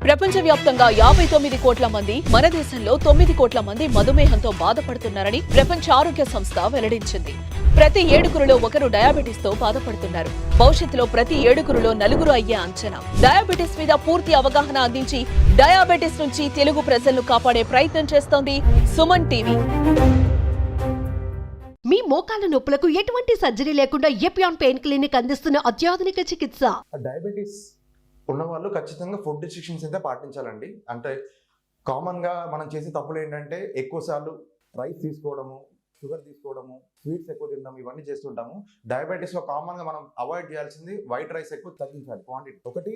ప్రపంచవ్యాప్తంగా 59 కోట్ల మంది, మన దేశంలో 9 కోట్ల మంది మధుమేహంతో బాధపడుతున్నారని ప్రపంచ ఆరోగ్య సంస్థ వెల్లడించింది. ప్రతి 7గురిలో ఒకరు డయాబెటిస్ తో బాధపడుతున్నారు. భవిష్యత్తులో ప్రతి 7గురిలో 4 అయ్యే అంచనా. డయాబెటిస్ మీద పూర్తి అవగాహన అందించి డయాబెటిస్ నుంచి తెలుగు ప్రజలను కాపాడే ప్రయత్నం చేస్తోంది సుమన్ టీవీ. మీ మోకాళ్ళ నొప్పులకు ఎటువంటి సర్జరీ లేకుండా ఎపియాన్ పెయిన్ క్లినిక్ అందిస్తున్న అత్యాధునిక చికిత్స. డయాబెటీస్ ఉన్న వాళ్ళు ఖచ్చితంగా ఫుడ్ రిస్ట్రిక్షన్స్ అయితే పాటించాలండి. అంటే కామన్గా మనం చేసే తప్పులు ఏంటంటే ఎక్కువసార్లు రైస్ తీసుకోవడము, షుగర్ తీసుకోవడము, స్వీట్స్ ఎక్కువ తినడం, ఇవన్నీ చేస్తుంటాము. డయాబెటీస్లో కామన్గా మనం అవాయిడ్ చేయాల్సింది వైట్ రైస్ ఎక్కువ తగ్గించాలి క్వాంటిటీ. ఒకటి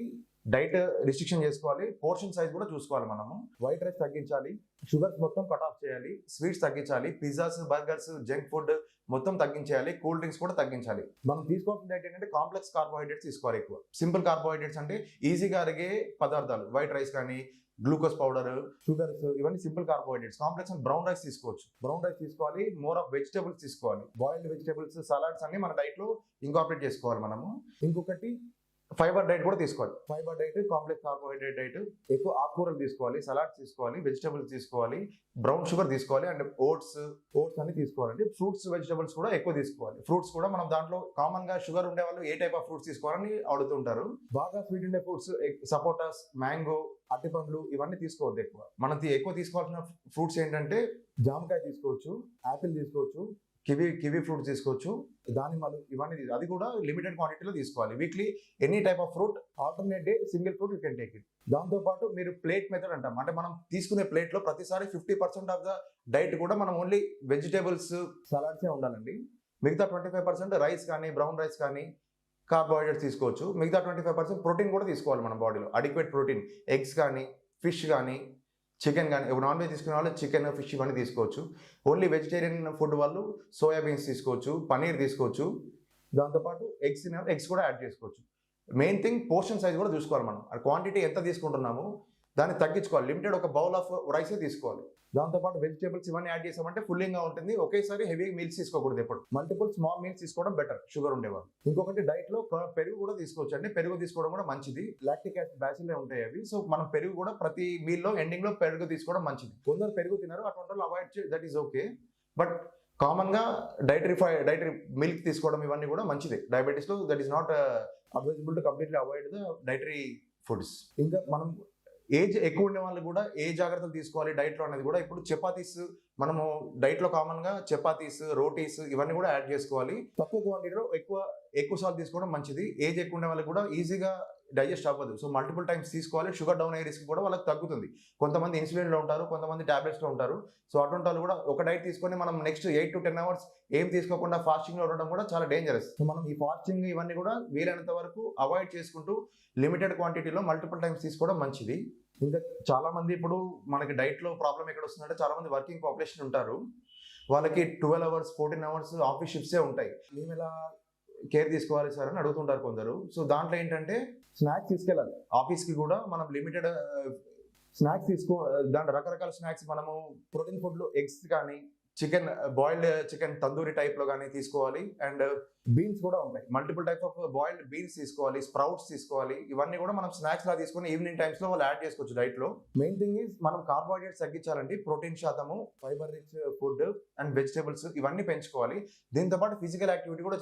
డైట్ రిస్ట్రిక్షన్ చేసుకోవాలి, పోర్షన్ సైజ్ కూడా చూసుకోవాలి. మనము వైట్ రైస్ తగ్గించాలి, షుగర్స్ మొత్తం కట్ ఆఫ్ చేయాలి, స్వీట్స్ తగ్గించాలి, పిజ్జాస్, బర్గర్స్, జంక్ ఫుడ్ మొత్తం తగ్గించేయాలి, కూల్ డ్రింక్స్ కూడా తగ్గించాలి. మనం తీసుకోవాల్సిన డైట్ ఏంటంటే కాంప్లెక్స్ కార్బోహైడ్రేట్స్ తీసుకోవాలి ఎక్కువ. సింపుల్ కార్బోహైడ్రేట్స్ అంటే ఈజీగా అరిగే పదార్థాలు, వైట్ రైస్ కానీ, గ్లూకోజ్ పౌడర్, షుగర్స్, ఇవన్నీ simple carbohydrates. Complex and brown rice తీసుకోవచ్చు. బ్రౌన్ రైస్ తీసుకోవాలి, మోర్ ఆఫ్ వెజిటేబుల్స్ తీసుకోవాలి. బాయిల్డ్ వెజిటేబుల్స్, సలాడ్స్ అన్ని మన డైట్ లో ఇంకార్పొరేట్ చేసుకోవాలి మనము. ఇంకొకటి ఫైబర్ డైట్ కూడా తీసుకోవాలి. Fibre diet, complex carbohydrate diet, ఎక్కువ ఆకుకూరలు తీసుకోవాలి, సలాడ్స్ తీసుకోవాలి, వెజిటేబుల్స్ తీసుకోవాలి, బ్రౌన్ షుగర్ తీసుకోవాలి, అండ్ ఓట్స్ అన్ని తీసుకోవాలండి. ఫ్రూట్స్, వెజిటేబుల్స్ కూడా ఎక్కువ తీసుకోవాలి. ఫ్రూట్స్ కూడా మనం దాంట్లో కామన్ గా షుగర్ ఉండే వాళ్ళు ఏ టైప్ ఆఫ్ ఫ్రూట్స్ తీసుకోవాలని అడుగుతుంటారు. బాగా స్వీట్ ఉండే ఫ్రూట్స్ సపోటాస్, మ్యాంగో, అరటిపండ్లు ఇవన్నీ తీసుకోవద్దు ఎక్కువ. మనం ఎక్కువ తీసుకోవాల్సిన ఫ్రూట్స్ ఏంటంటే జామకాయ తీసుకోవచ్చు, యాపిల్ తీసుకోవచ్చు, కివీ ఫ్రూట్ తీసుకోవచ్చు, దానిమ్మలు, ఇవన్నీ అది కూడా లిమిటెడ్ క్వాంటిటీలో తీసుకోవాలి. Weekly any type of fruit, alternate day single fruit you can take it. దాంతోపాటు మీరు ప్లేట్ మెథడ్ అంటాం, అంటే మనం తీసుకునే ప్లేట్లో ప్రతిసారి 50% ఆఫ్ ద డైట్ కూడా మనం ఓన్లీ వెజిటేబుల్స్, సలాడ్సే ఉండాలండి. మిగతా 25% రైస్ కానీ, బ్రౌన్ రైస్ కానీ, కార్బోహైడ్రేట్స్ తీసుకోవచ్చు. మిగతా 25% ప్రోటీన్ కూడా తీసుకోవాలి మన బాడీలో, అడిక్వేట్ ప్రోటీన్. ఎగ్స్ కానీ, ఫిష్ కానీ, చికెన్ కానీ, నాన్ వెజ్ తీసుకునే వాళ్ళు చికెన్, ఫిష్ ఇవన్నీ తీసుకోవచ్చు. ఓన్లీ వెజిటేరియన్ ఫుడ్ వాళ్ళు సోయాబీన్స్ తీసుకోవచ్చు, పనీర్ తీసుకోవచ్చు. దాంతోపాటు ఎగ్స్ కూడా యాడ్ చేసుకోవచ్చు. మెయిన్ థింగ్ పోర్షన్ సైజ్ కూడా చూసుకోవాలి. మనం క్వాంటిటీ ఎంత తీసుకుంటున్నామో దాన్ని తగ్గించుకోవాలి. లిమిటెడ్ ఒక బౌల్ ఆఫ్ రైసే తీసుకోవాలి. దాంతోపాటు వెజిటేబుల్స్ ఇవన్నీ యాడ్ చేసామంటే ఫుల్లింగ్గా ఉంటుంది. ఒకేసారి హెవీ మీల్స్ తీసుకోకూడదు. ఎప్పుడు మల్టిపుల్ స్మాల్ మీల్స్ తీసుకోవడం బెటర్ షుగర్ ఉండేవాళ్ళు. ఇంకొకటి డైట్ లో పెరుగు కూడా తీసుకోవచ్చు అండి. పెరుగు తీసుకోవడం కూడా మంచిది. లాక్టిక్ యాసిడ్ బ్యాసిల్లే ఉంటాయి అవి. సో మనం పెరుగు కూడా ప్రతి మీల్ లో ఎండింగ్ లో పెరుగు తీసుకోవడం మంచిది. కొందరు పెరుగు తినరు, అటువంటి వాళ్ళు అవాయిడ్ చేయ, that is okay. But common గా డైటరీ మిల్క్ తీసుకోవడం ఇవన్నీ కూడా మంచిది. డయాబెటీస్ లో that is not advisable to completely avoid the dietary foods. ఇంకా మనం ఏజ్ ఎక్కువ ఉండే వాళ్ళు కూడా ఏ జాగ్రత్తలు తీసుకోవాలి డైట్లో అనేది కూడా. ఇప్పుడు చపాతీస్ మనము డైట్లో కామన్గా చపాతీస్, రోటీస్ ఇవన్నీ కూడా యాడ్ చేసుకోవాలి. తక్కువ క్వాంటిటీలో ఎక్కువ సార్లు తీసుకోవడం మంచిది. ఏజ్ ఎక్కువ ఉండే వాళ్ళకి కూడా ఈజీగా డైజెస్ట్ అవ్వదు. సో మల్టిపుల్ టైమ్స్ తీసుకోవాలి. షుగర్ డౌన్ అయ్యే రిస్క్ కూడా వాళ్ళకి తగ్గుతుంది. కొంతమంది ఇన్సులిన్లో ఉంటారు, కొంతమంది టాబ్లెట్స్లో ఉంటారు. సో అటువంటి వాళ్ళు కూడా ఒక డైట్ తీసుకొని మనం నెక్స్ట్ 8 to 10 hours ఏం తీసుకోకుండా ఫాస్టింగ్లో ఉండడం కూడా చాలా డేంజరస్. సో మనం ఈ ఫాస్టింగ్ ఇవన్నీ కూడా వీలైనంత వరకు అవాయిడ్ చేసుకుంటూ లిమిటెడ్ క్వాంటిటీలో మల్టిపుల్ టైమ్స్ తీసుకోవడం మంచిది. ఇంకా చాలా మంది ఇప్పుడు మనకి డైట్లో ప్రాబ్లం ఎక్కడ వస్తుందంటే, చాలా మంది వర్కింగ్ పాపులేషన్ ఉంటారు. వాళ్ళకి 12 hours 14 hours ఆఫీస్ షిఫ్ట్సే ఉంటాయి. మేము ఎలా కేర్ తీసుకోవాలి సార్ అని అడుగుతుంటారు కొందరు. సో దాంట్లో ఏంటంటే స్నాక్స్ తీసుకెళ్ళాలి. ఆఫీస్కి కూడా మనం లిమిటెడ్ స్నాక్స్ దాంట్లో రకరకాల స్నాక్స్ మనము ప్రోటీన్ ఫుడ్లో ఎగ్స్ కానీ, చికెన్, బాయిల్డ్ చికెన్ తందూరి టైప్లో కానీ తీసుకోవాలి. అండ్ బీన్స్ కూడా ఉంటాయి, multiple type of boiled beans తీసుకోవాలి, స్ప్రౌట్స్ తీసుకోవాలి. ఇవన్నీ కూడా మనం స్నాక్స్ లా తీసుకొని ఈవినింగ్ టైమ్స్ లో వాళ్ళు యాడ్ చేసుకోవచ్చు డైట్ లో. మెయిన్ థింగ్ ఈజ్ మనం కార్బోహైడ్రేట్స్ తగ్గించాలండి. ప్రోటీన్ శాతము, fibre rich food and vegetables ఇవన్నీ పెంచుకోవాలి. దీంతో పాటు ఫిజికల్ యాక్టివిటీ కూడా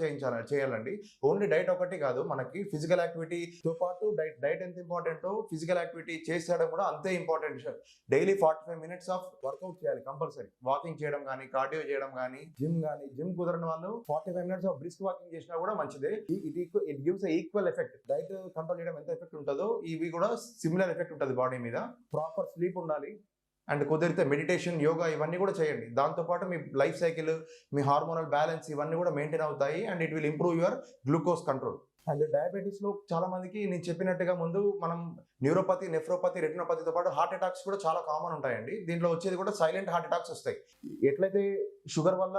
చేయాలండి. ఓన్లీ డైట్ ఒకటి కాదు, మనకి ఫిజికల్ యాక్టివిటీతో పాటు డైట్ ఎంత ఇంపార్టెంటో ఫిజికల్ యాక్టివిటీ చేసేయడం కూడా అంతే important. Daily 45 minutes of work out చేయాలి కంపల్సరీ. వాకింగ్ చేయడం కానీ, కార్డియో చేయడం కానీ, జిమ్ కుదరని వాళ్ళు 45 minutes ఆఫ్ బ్రిస్క్ వాకింగ్ చేసినా కూడా మంచిదే. It gives equal effect. Diet control చేయడం ఎంత ఎఫెక్ట్ ఉంటుందో ఇవి కూడా సిమిలర్ ఎఫెక్ట్ ఉంటుంది బాడీ మీద. ప్రాపర్ స్లీప్ ఉండాలి. అండ్ కుదిరితే మెడిటేషన్, యోగా ఇవన్నీ కూడా చేయండి. దాంతోపాటు మీ లైఫ్ సైకిల్, మీ హార్మోనల్ బ్యాలెన్స్ ఇవన్నీ కూడా మెయింటైన్ అవుతాయి. And it will improve your glucose control. And diabetes లో చాలా మందికి నేను చెప్పినట్టుగా ముందు మనం న్యూరోపతి, నెఫ్రోపతి, రెటినోపతితో పాటు హార్ట్ అటాక్స్ కూడా చాలా కామన్ ఉంటాయండి. దీంట్లో వచ్చేది కూడా సైలెంట్ హార్ట్ అటాక్స్ వస్తాయి. ఎట్లయితే షుగర్ వల్ల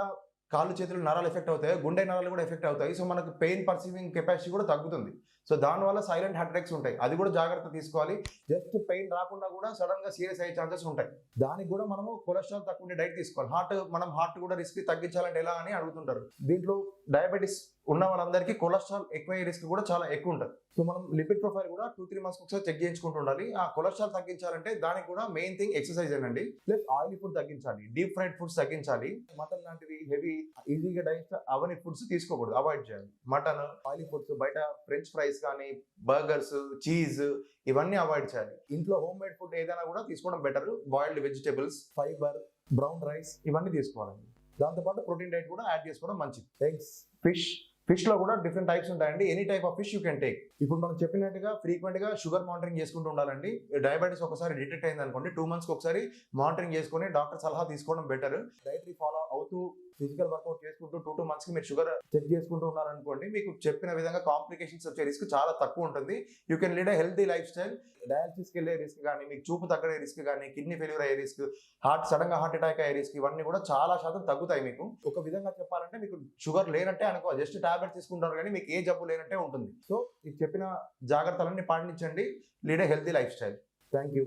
కాళ్ళు చేతులు నరాలు ఎఫెక్ట్ అవుతాయి, గుండె నరాలు కూడా ఎఫెక్ట్ అవుతాయి. సో మనకు పెయిన్ పర్సీవింగ్ కెపాసిటీ కూడా తగ్గుతుంది. సో దానివల్ల సైలెంట్ హార్ట్ అటాక్స్ ఉంటాయి. అది కూడా జాగ్రత్త తీసుకోవాలి. జస్ట్ పెయిన్ రాకుండా కూడా సడన్ గా సీరియస్ అయ్యే ఛాన్సెస్ ఉంటాయి. దానికి కూడా మనము కొలెస్ట్రాల్ తక్కువ డైట్ తీసుకోవాలి. మనం హార్ట్ కూడా రిస్క్ తగ్గించాలంటే ఎలా అని అడుగుతుంటారు. దీంట్లో డయాబెటీస్ ఉన్న వాళ్ళందరికీ కొలెస్ట్రాల్ ఎక్కువ రిస్క్ కూడా చాలా ఎక్కువ ఉంటుంది. సో మనం లిపిడ్ ప్రొఫైల్ కూడా 2-3 మంత్స్ ఒకసారి చెక్ చేయించుకుంటూ ఉండాలి. ఆ కొలెస్ట్రాల్ తగ్గించాలంటే దానికి కూడా మెయిన్ థింగ్ ఎక్సర్సైజ్ అండి. ప్లస్ ఆయిలీ ఫుడ్ తగ్గించాలి, డీప్ ఫ్రైడ్ ఫుడ్స్ తగ్గించాలి. మటన్ లాంటివి హెవీ ఈజీగా డైజెస్ట్ అవని ఫుడ్స్ తీసుకోకూడదు, అవాయిడ్ చేయాలి. మటన్, ఆయిలీ ఫుడ్స్, బయట ఫ్రెంచ్ ఫ్రైస్ కానీ బర్గర్స్, చీజ్ ఇవన్నీ అవాయిడ్ చేయాలి. ఇంట్లో హోమ్ మేడ్ ఫుడ్ ఏదైనా కూడా తీసుకోవడం better. Boiled vegetables, fibre, brown rice ఇవన్నీ తీసుకోవాలండి. దాంతోపాటు ప్రోటీన్ డైట్ కూడా యాడ్ చేసుకోవడం మంచిది. ఎగ్స్, ఫిష్ లో కూడా డిఫరెంట్ టైప్స్ ఉంటాయండి. Any type of fish you can take. ఇప్పుడు మనం చెప్పినట్టుగా ఫ్రీక్వెంట్ గా షుగర్ మానిటరింగ్ చేసుకుంటూ ఉండాలండి. డయాబెటీస్ ఒకసారి డిటెక్ట్ అయింది అనుకోండి, 2 months ఒకసారి మానిటరింగ్ చేసుకొని డాక్టర్ సలహా తీసుకోవడం బెటర్. డైటరీ ఫాలో అవుతూ ఫిజికల్ వర్కౌట్ చేసుకుంటూ 2 months కి మీరు షుగర్ చెక్ చేసుకుంటూ ఉన్నారనుకోండి, మీకు చెప్పిన విధంగా కాంప్లికేషన్స్ వచ్చే రిస్క్ చాలా తక్కువ ఉంటుంది. You can lead a healthy lifestyle. డయాలసిస్కి వెళ్ళే రిస్క్ కానీ, మీకు చూపు తగ్గడే రిస్క్ కానీ, కిడ్నీ ఫెయిల్యూర్ అయ్యే రిస్క్, సడన్ గా హార్ట్ అటాక్ అయ్యే రిస్క్ ఇవన్నీ కూడా చాలా శాతం తగ్గుతాయి. మీకు ఒక విధంగా చెప్పాలంటే మీకు షుగర్ లేనంటే అనుకో, జస్ట్ టాబ్లెట్ తీసుకుంటారు కానీ మీకు ఏ జబ్బు లేనంటే ఉంటుంది. సో ఈ చెప్పిన జాగ్రత్తలన్నీ పాటించండి. Lead a healthy life style. Thank you.